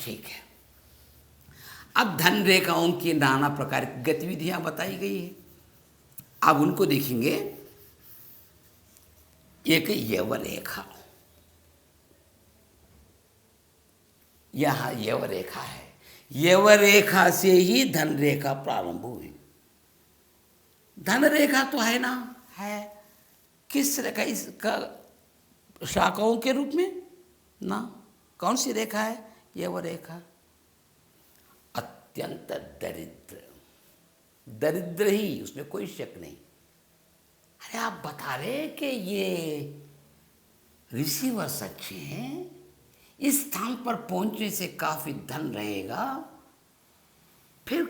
ठीक है। अब धन रेखाओं की नाना प्रकार की गतिविधियां बताई गई है। अब उनको देखेंगे। एक यव रेखा, यह यव रेखा है। यव रेखा से ही धन रेखा प्रारंभ हुई। धन रेखा तो है ना, है किस रेखा, इसका शाखाओं के रूप में ना। कौन सी रेखा है? यव रेखा। अत्यंत दरिद्र, दरिद्र ही, उसमें कोई शक नहीं। अरे आप बता रहे कि ये रिसीवर सच्चे हैं, इस स्थान पर पहुंचने से काफी धन रहेगा, फिर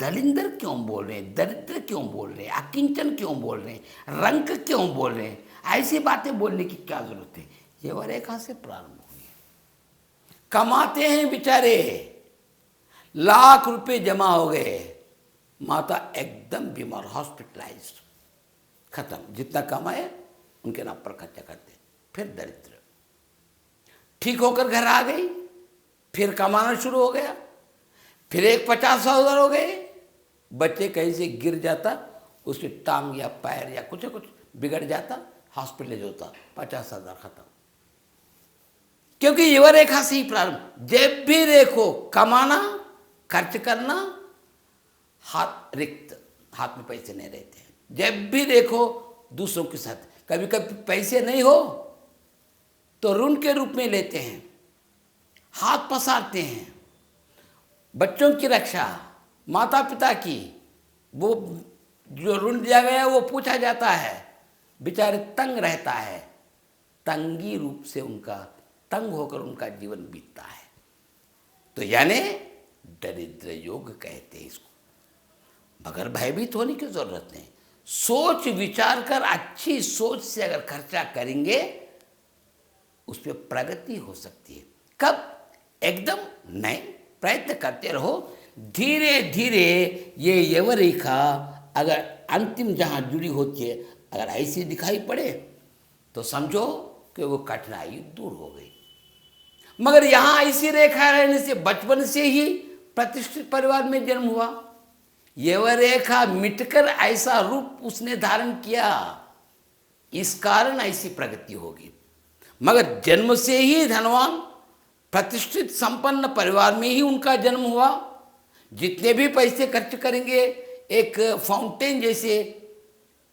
दलिंदर क्यों बोल रहे हैं, दरिद्र क्यों बोल रहे हैं, अकिंचन क्यों बोल रहे हैं, रंक क्यों बोल रहे हैं? ऐसी बातें बोलने की क्या जरूरत है? ये वह रेखा से प्रारंभ हुई है। कमाते हैं बेचारे, लाख रुपए जमा हो गए, माता एकदम बीमार, हॉस्पिटलाइज्ड, खत्म। जितना कमाए उनके नाम पर खर्चा करते। फिर दरिद्र, ठीक होकर घर आ गई, फिर कमाना शुरू हो गया, फिर एक 50,000 हो गए। बच्चे कहीं से गिर जाता, उसकी टांग या पैर या कुछ बिगड़ जाता, हॉस्पिटलाइज होता, 50,000 खत्म। क्योंकि युवा रेखा से ही प्रारंभ। जब भी देखो कमाना, खर्च करना, हाथ रिक्त, हाथ में पैसे नहीं रहते हैं। जब भी देखो दूसरों के साथ, कभी कभी पैसे नहीं हो तो ऋण के रूप में लेते हैं, हाथ पसारते हैं। बच्चों की रक्षा, माता पिता की, वो जो ऋण दिया गया वो पूछा जाता है, बेचारे तंग रहता है, तंगी रूप से उनका, तंग होकर उनका जीवन बीतता है। तो यानी दरिद्र योग कहते हैं इसको। मगर भयभीत होने की जरूरत नहीं। सोच विचार कर, अच्छी सोच से अगर खर्चा करेंगे, उस पर प्रगति हो सकती है। कब? एकदम नहीं, प्रयत्न करते रहो, धीरे धीरे। ये यव रेखा अगर अंतिम जहाँ जुड़ी होती है, अगर ऐसी दिखाई पड़े तो समझो कि वो कठिनाई दूर हो गई। मगर यहाँ ऐसी रेखा रहने से बचपन से ही प्रतिष्ठित परिवार में जन्म हुआ, यव रेखा मिटकर ऐसा रूप उसने धारण किया, इस कारण ऐसी प्रगति होगी। मगर जन्म से ही धनवान, प्रतिष्ठित संपन्न परिवार में ही उनका जन्म हुआ, जितने भी पैसे खर्च करेंगे, एक फाउंटेन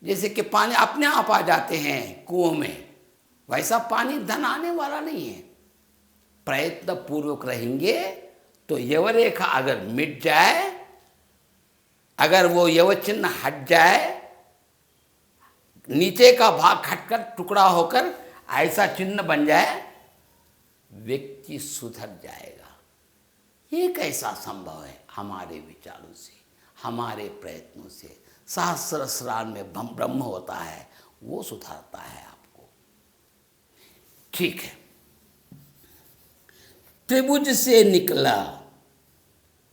जैसे कि पानी अपने आप आ जाते हैं कुओं में, वैसा पानी धन आने वाला नहीं है। प्रयत्न पूर्वक रहेंगे तो यव रेखा अगर मिट जाए, अगर वो यव चिन्ह हट जाए, नीचे का भाग हटकर टुकड़ा होकर ऐसा चिन्ह बन जाए, व्यक्ति सुधर जाएगा। ये कैसा संभव है? हमारे विचारों से, हमारे प्रयत्नों से। सहस्र स्नान में ब्रह्म होता है, वो सुधारता है आपको। ठीक है। त्रिभुज से निकला,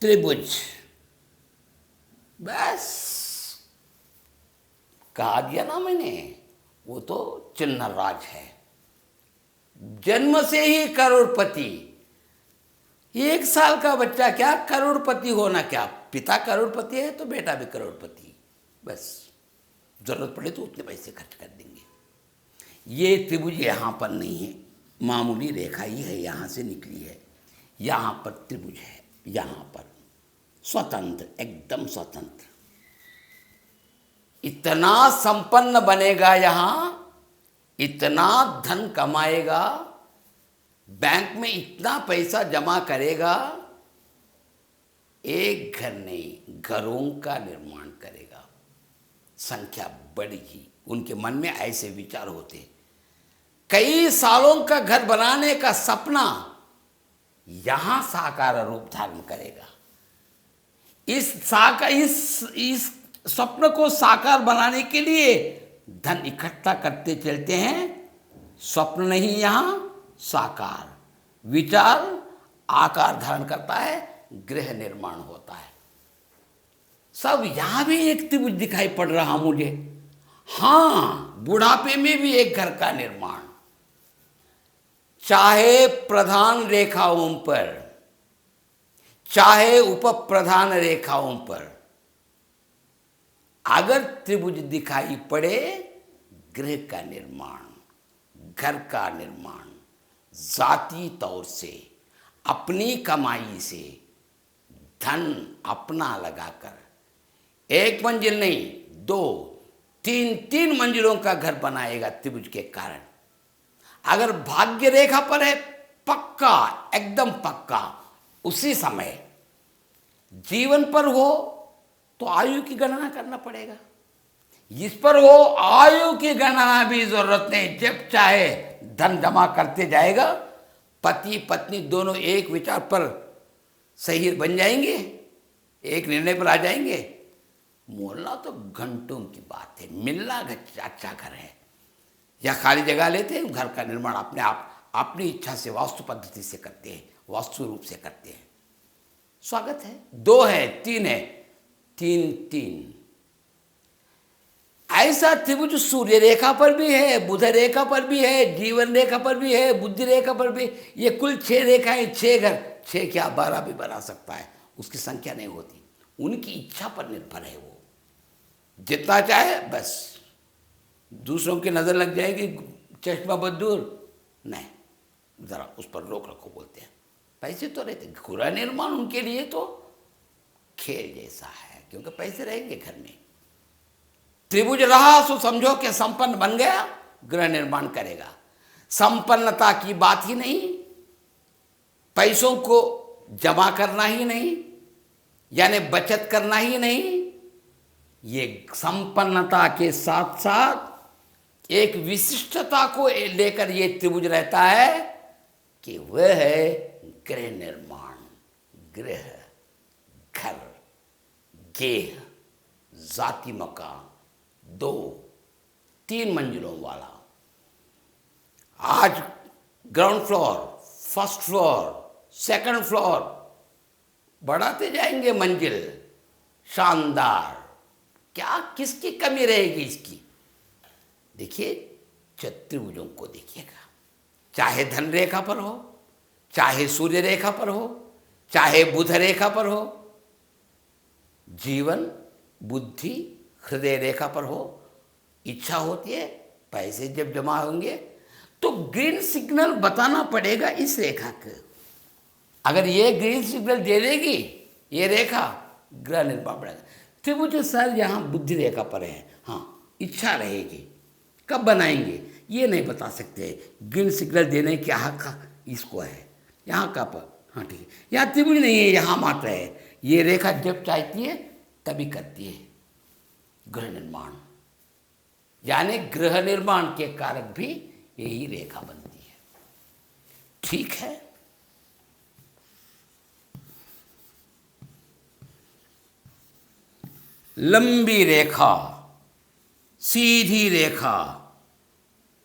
त्रिभुज, बस कहा दिया ना मैंने, वो तो चिन्ह राज है। जन्म से ही करोड़पति। 1 साल का बच्चा क्या करोड़पति होना, क्या पिता करोड़पति है तो बेटा भी करोड़पति। बस जरूरत पड़े तो उतने पैसे खर्च कर देंगे। ये त्रिभुज यहाँ पर नहीं है, मामूली रेखा ही है, यहाँ से निकली है। यहाँ पर त्रिभुज है, यहाँ पर स्वतंत्र, एकदम स्वतंत्र। इतना संपन्न बनेगा यहाँ, इतना धन कमाएगा, बैंक में इतना पैसा जमा करेगा, एक घर नहीं घरों का निर्माण करेगा, संख्या बढ़ेगी। उनके मन में ऐसे विचार होते। कई सालों का घर बनाने का सपना यहां साकार रूप धारण करेगा। इस स्वप्न को साकार बनाने के लिए धन इकट्ठा करते चलते हैं। स्वप्न नहीं, यहां साकार विचार आकार धारण करता है, गृह निर्माण होता है। सब यहां भी एक त्रिभुज दिखाई पड़ रहा मुझे। हाँ, बुढ़ापे में भी एक घर का निर्माण, चाहे प्रधान रेखाओं पर चाहे उप प्रधान रेखाओं पर अगर त्रिभुज दिखाई पड़े, गृह का निर्माण, घर का निर्माण, जाति तौर से अपनी कमाई से धन अपना लगाकर एक मंजिल नहीं, दो तीन तीन मंजिलों का घर बनाएगा त्रिभुज के कारण। अगर भाग्य रेखा पर है, पक्का, एकदम पक्का, उसी समय जीवन पर हो तो आयु की गणना करना पड़ेगा। इस पर हो आयु की गणना भी जरूरत नहीं, जब चाहे धन जमा करते जाएगा। पति पत्नी दोनों एक विचार पर सही बन जाएंगे, एक निर्णय पर आ जाएंगे। मोलना तो घंटों की बात है, मिलना अच्छा घर है या खाली जगह लेते हैं, घर का निर्माण अपने आप अपनी इच्छा से वास्तु पद्धति से करते हैं, वास्तु रूप से करते हैं। स्वागत है। दो है, तीन है, तीन तीन ऐसा त्रिभुज सूर्य रेखा पर भी है, बुध रेखा पर भी है, जीवन रेखा पर भी है, बुद्धि रेखा पर भी। ये कुल 6 रेखाएं, 6 घर, 6 क्या 12 भी बना सकता है, उसकी संख्या नहीं होती, उनकी इच्छा पर निर्भर है। वो जितना चाहे बस। दूसरों की नज़र लग जाएगी, चश्मा बहुत दूर, नहीं, ज़रा उस पर रोक रखो बोलते हैं। पैसे तो रहते, गृह निर्माण उनके लिए तो खेल जैसा है, क्योंकि पैसे रहेंगे घर में। त्रिभुज रहा सो समझो कि संपन्न बन गया, गृह निर्माण करेगा। संपन्नता की बात ही नहीं, पैसों को जमा करना ही नहीं, यानी बचत करना ही नहीं, ये संपन्नता के साथ साथ एक विशिष्टता को लेकर ये त्रिभुज रहता है कि वह है गृह निर्माण, गृह, घर, गेह, जाति मकान, 2 3 मंजिलों वाला। आज ground floor, first floor, second floor, बढ़ाते जाएंगे मंजिल, शानदार। क्या किसकी कमी रहेगी इसकी? देखिए, त्रिभुजों को देखिएगा, चाहे धन रेखा पर हो, चाहे सूर्य रेखा पर हो, चाहे बुध रेखा पर हो, जीवन, बुद्धि, हृदय रेखा पर हो, इच्छा होती है, पैसे जब जमा होंगे तो ग्रीन सिग्नल बताना पड़ेगा इस रेखा को। अगर ये ग्रीन सिग्नल दे देगी ये रेखा, ग्रह निर्माण बढ़ेगा। त्रिभुज सर यहाँ बुद्धि रेखा पर है, हाँ, इच्छा रहेगी, कब बनाएंगे ये नहीं बता सकते। ग्रीन सिग्नल देने के हक इसको है, यहाँ का पर, हाँ ठीक है। यहाँ त्रिभुज नहीं है, यहाँ मात्र है। ये रेखा जब चाहती है तभी करती है गृह निर्माण, यानी गृह निर्माण के कारक भी यही रेखा बनती है। ठीक है। लंबी रेखा, सीधी रेखा,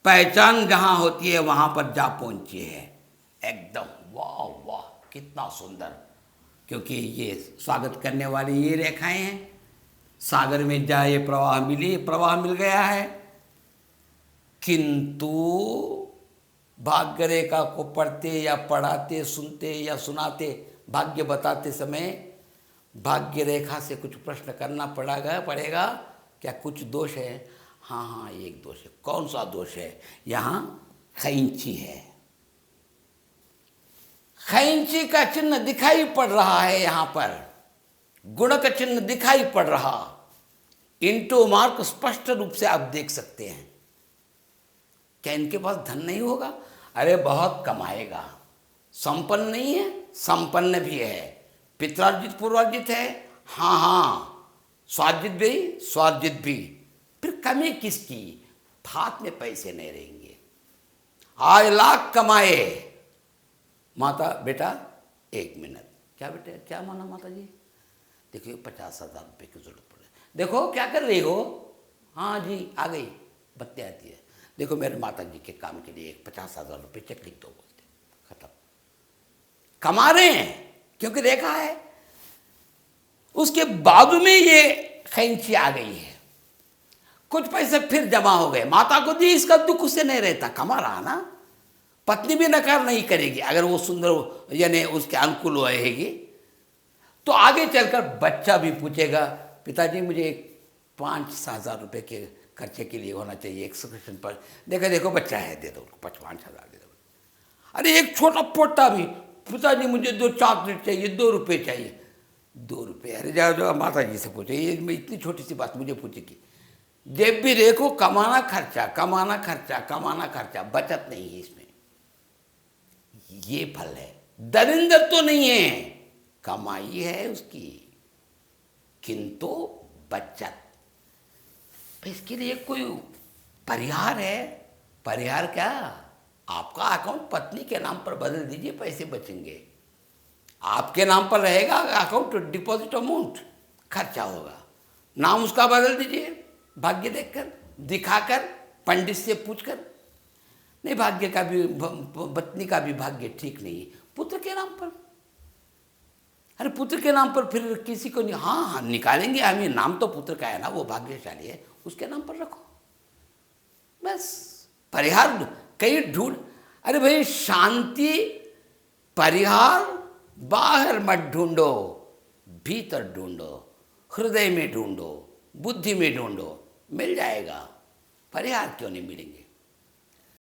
पहचान जहां होती है वहां पर जा पहुंची है एकदम। वाह वाह, कितना सुंदर, क्योंकि ये स्वागत करने वाली ये रेखाएं हैं। सागर में जाए प्रवाह मिली, प्रवाह मिल गया है। किंतु भाग्य रेखा को पढ़ते या पढ़ाते, सुनते या सुनाते, भाग्य बताते समय भाग्य रेखा से कुछ प्रश्न करना पड़ेगा। क्या कुछ दोष है? हाँ हाँ, एक दोष है। कौन सा दोष है? यहाँ खैंची है, खैंची का चिन्ह दिखाई पड़ रहा है, यहाँ पर गुणक चिन्ह दिखाई पड़ रहा, इंटू मार्क स्पष्ट रूप से आप देख सकते हैं। क्या इनके पास धन नहीं होगा? अरे बहुत कमाएगा। संपन्न नहीं है, संपन्न भी है। पित्रार्जित पूर्वार्जित है, हाँ हाँ, स्वार्जित भी, स्वार्जित भी। फिर कमी किसकी? हाथ में पैसे नहीं रहेंगे। आज लाख कमाए, माता बेटा 1 मिनट, क्या बेटा, क्या माना माता जी? देखिए 50,000 रुपये की जरूरत पड़े। देखो क्या कर रही हो? हाँ जी आ गई, बत्ती आती है। देखो मेरे माता जी के काम के लिए 50,000 रुपये चेक लिख दो, बोलते, खत्म। कमा रहे हैं क्योंकि रेखा है। उसके बाद में ये खैंची आ गई है, कुछ पैसे फिर जमा हो गए, माता को दी, इसका दुख उससे नहीं रहता, कमा रहा ना। पत्नी भी नकार नहीं करेगी अगर वो सुंदर यानी उसके अनुकूल रहेगी, तो आगे चलकर बच्चा भी पूछेगा, पिताजी मुझे 5,000 रुपये के खर्चे के लिए होना चाहिए एक्सकर्शन पर। देखो देखो बच्चा है, दे दो 5,000 दे दो। अरे एक छोटा पोटा भी, पिताजी मुझे 2 चॉकलेट चाहिए, 2 रुपये चाहिए। 2 रुपये? अरे जाओ जाओ माता जी से पूछो, ये इतनी छोटी सी बात मुझे पूछेगी। जब भी देखो कमाना खर्चा, कमाना खर्चा, कमाना खर्चा, बचत नहीं है इसमें। ये फल है। दरिंदर तो नहीं है, कमाई है उसकी, किंतु बचत। इसके लिए कोई परिहार है? परिहार क्या? आपका अकाउंट पत्नी के नाम पर बदल दीजिए, पैसे बचेंगे। आपके नाम पर रहेगा अकाउंट, डिपॉजिट अमाउंट, खर्चा होगा। नाम उसका बदल दीजिए, भाग्य देखकर, दिखाकर, पंडित से पूछकर। नहीं, भाग्य का भी, पत्नी का भी भाग्य ठीक नहीं है, पुत्र के नाम पर। अरे पुत्र के नाम पर फिर किसी को नहीं, हाँ हाँ निकालेंगे हम, ये नाम तो पुत्र का है ना, वो भाग्यशाली है, उसके नाम पर रखो बस। परिहार कहीं ढूंढ, अरे भाई शांति परिहार बाहर मत ढूंढो, भीतर ढूंढो, हृदय में ढूंढो, बुद्धि में ढूंढो, मिल जाएगा। परिहार क्यों नहीं मिलेंगे?